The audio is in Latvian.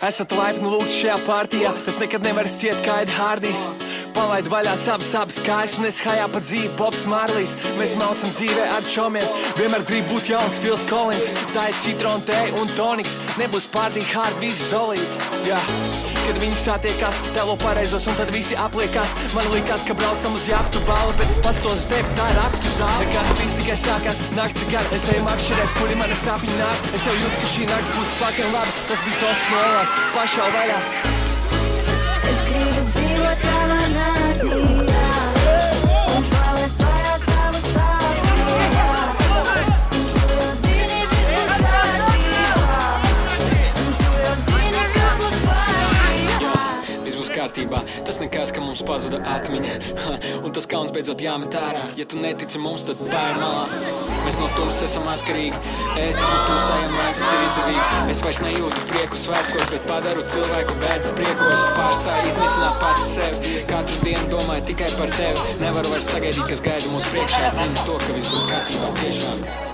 Esat laipni lūgt šajā partijā, tas nekad nevar ciet kā Ed Hardijs. Palaid vaļā savas kājas un es hajā pa dzīvi Bobs Marlijs. Mēs maucam dzīvē ar čomiem, vienmēr grib būt jauns Phils Collins. Tā ir citrona tēja un toniks, nebūs partija hard, visi zolīti, jā. Kad viņi satiekās, tēlo pareizos un tad visi apliekās. Man likās, ka braucam uz jahtu balu, bet es pastos tevi, tā ir aktu zāle. Nekās viss tikai sākās, nakts gar, es eju makšķerēt, kuri mani sapņi nāk. Es jau jūtu, ka šī nakts būs fucking laba, tas bija tos nolāk, pašau vaļā. Es gribu dzīvot tavā nāknījā un palest vaļā savu sāpnījā. Un tu jau zini, viss būs kārtībā. Un tu jau zini, ka būs pārtībā. Viss būs kārtībā, tas nekas, ka mums pazuda atmiņa. Un tas kauns beidzot jāmet ārā. Ja tu netici mums, tad bāj malā. Mēs no tumsas esam atkarīgi. Es esmu tusā, ja man tas ir izdevīgi. Es vairs nejūtu prieku svētkos, bet padaru cilvēku bēdas priekos. Pārstāju iznīcināt pats sevi. Katru dienu domāju tikai par tevi. Nevaru vairs sagaidīt, kas gaida mūs priekšā. Zinu to, ka viss būs kārtībā tiešām.